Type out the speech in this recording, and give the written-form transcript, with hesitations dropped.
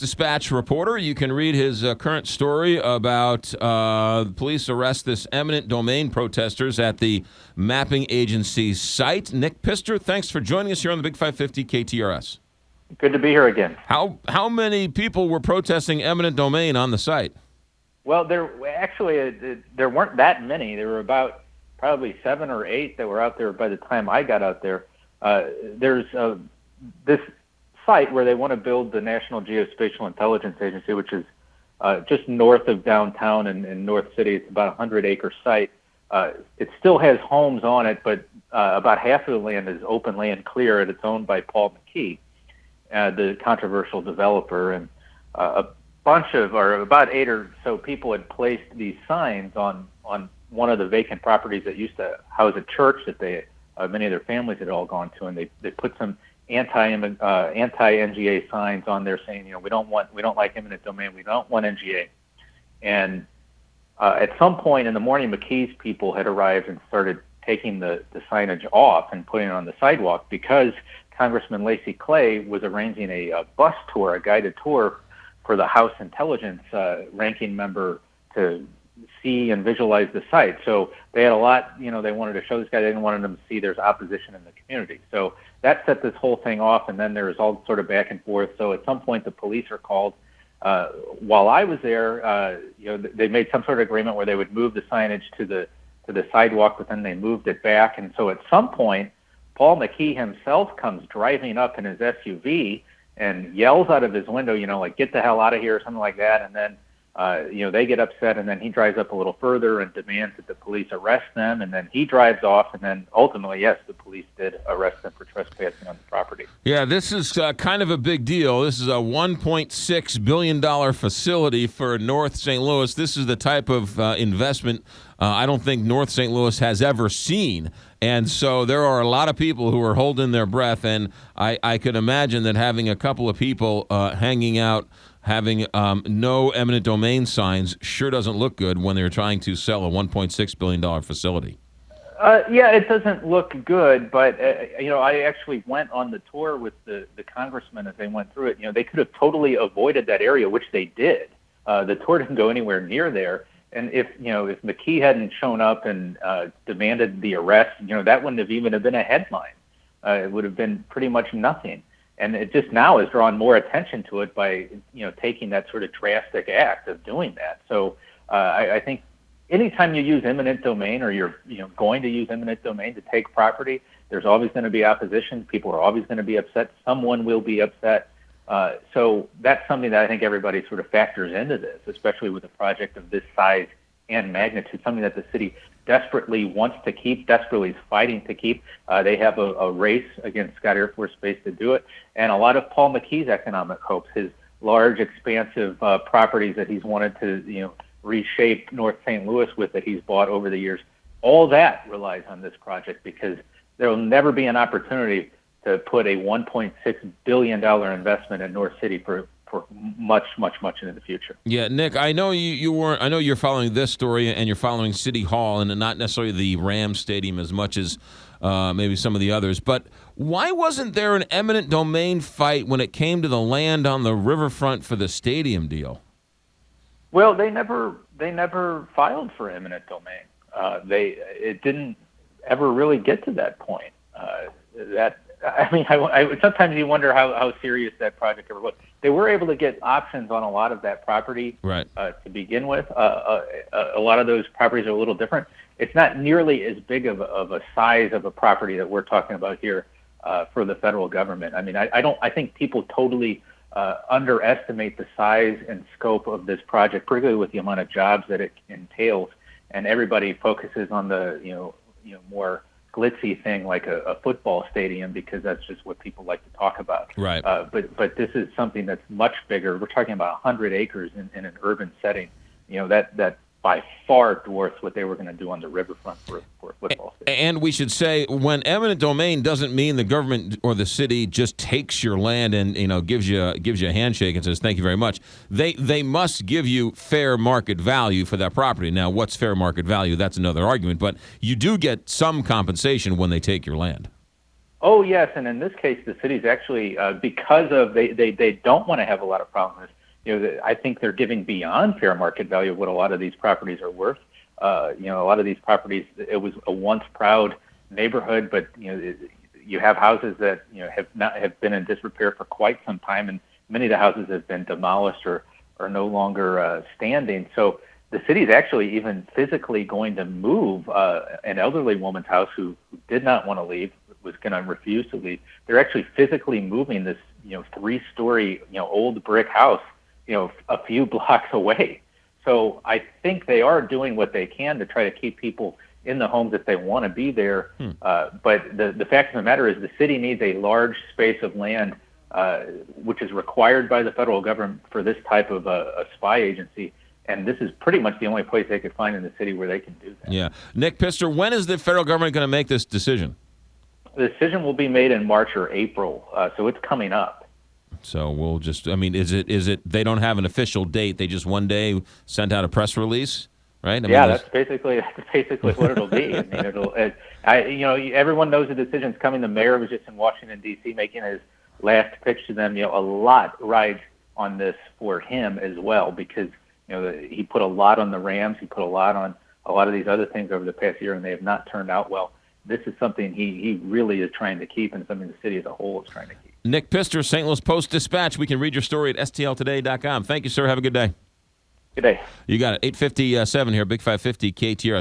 Post-Dispatch reporter. You can read his current story about police arrest this eminent domain protesters at the mapping agency's site. Nick Pister, thanks for joining us here on the Big 550 KTRS. Good to be here again. How many people were protesting eminent domain on the site? Well, there weren't that many. There were about probably 7 or 8 that were out there by the time I got out there. There's this site where they want to build the National Geospatial Intelligence Agency, which is just north of downtown in North City. It's about a 100-acre site. It still has homes on it, but about half of the land is open land clear, and it's owned by Paul McKee, the controversial developer. And about 8 or so people had placed these signs on one of the vacant properties that used to house a church that many of their families had all gone to, and they put some anti-NGA signs on there saying, we don't like eminent domain, we don't want NGA. And at some point in the morning, McKee's people had arrived and started taking the signage off and putting it on the sidewalk because Congressman Lacey Clay was arranging a bus tour, a guided tour for the House Intelligence ranking member to see and visualize the site. So they had a lot, they wanted to show this guy. They didn't want him to see there's opposition in the community. So that set this whole thing off, and then there was all sort of back and forth. So at some point, the police are called. While I was there, they made some sort of agreement where they would move the signage to the sidewalk, but then they moved it back. And so at some point, Paul McKee himself comes driving up in his SUV and yells out of his window, like, get the hell out of here, or something like that. And then they get upset, and then he drives up a little further and demands that the police arrest them, and then he drives off, and then ultimately, yes, the police did arrest them for trespassing on the property. Yeah, this is kind of a big deal. This is a $1.6 billion facility for North St. Louis. This is the type of investment I don't think North St. Louis has ever seen. And so there are a lot of people who are holding their breath, and I could imagine that having a couple of people hanging out having no eminent domain signs sure doesn't look good when they're trying to sell a $1.6 billion facility. Yeah, it doesn't look good, but, I actually went on the tour with the congressman as they went through it. They could have totally avoided that area, which they did. The tour didn't go anywhere near there. And if McKee hadn't shown up and demanded the arrest, that wouldn't have even been a headline. It would have been pretty much nothing. And it just now is drawing more attention to it by, taking that sort of drastic act of doing that. So I think anytime you use eminent domain, or you're going to use eminent domain to take property, there's always going to be opposition. People are always going to be upset. Someone will be upset. So that's something that I think everybody sort of factors into this, especially with a project of this size and magnitude, something that the city desperately wants to keep, desperately is fighting to keep. They have a race against Scott Air Force Base to do it. And a lot of Paul McKee's economic hopes, his large, expansive properties that he's wanted to, reshape North St. Louis with, that he's bought over the years, all that relies on this project, because there will never be an opportunity to put a $1.6 billion investment in North City for much into the future. Yeah, Nick, I know you weren't. I know you're following this story, and you're following City Hall, and not necessarily the Rams Stadium as much as maybe some of the others. But why wasn't there an eminent domain fight when it came to the land on the riverfront for the stadium deal? Well, they never filed for eminent domain. It didn't ever really get to that point. Sometimes you wonder how serious that project ever was. They were able to get options on a lot of that property, right, to begin with. A lot of those properties are a little different. It's not nearly as big of a size of a property that we're talking about here for the federal government. I mean, I think people totally underestimate the size and scope of this project, particularly with the amount of jobs that it entails. And everybody focuses on the more glitzy thing like a football stadium, because that's just what people like to talk about. Right. But this is something that's much bigger. We're talking about 100 acres in an urban setting. That by far dwarfs what they were going to do on the riverfront for a football stadium. And we should say, when eminent domain doesn't mean the government or the city just takes your land and gives you a handshake and says thank you very much. They must give you fair market value for that property. Now, what's fair market value? That's another argument. But you do get some compensation when they take your land. Oh yes, and in this case, the city's actually because of they don't want to have a lot of problems. I think they're giving beyond fair market value of what a lot of these properties are worth. A lot of these properties, it was a once proud neighborhood, but you have houses that have been in disrepair for quite some time, and many of the houses have been demolished or are no longer standing. So the city's actually even physically going to move an elderly woman's house who did not want to leave, was going to refuse to leave. They're actually physically moving this 3-story old brick house a few blocks away. So I think they are doing what they can to try to keep people in the homes if they want to be there. But the fact of the matter is the city needs a large space of land, which is required by the federal government for this type of a spy agency. And this is pretty much the only place they could find in the city where they can do that. Yeah. Nick Pister, when is the federal government going to make this decision? The decision will be made in March or April, so it's coming up. So we'll just, is it they don't have an official date, they just one day sent out a press release, right? That's basically what it'll be. Everyone knows the decision's coming. The mayor was just in Washington, D.C. making his last pitch to them. A lot rides on this for him as well, because he put a lot on the Rams, he put a lot on a lot of these other things over the past year, and they have not turned out well. This is something he really is trying to keep, and something the city as a whole is trying to keep. Nick Pister, St. Louis Post-Dispatch. We can read your story at stltoday.com. Thank you, sir. Have a good day. Good day. You got it. 8:57 here, Big 550 KTR.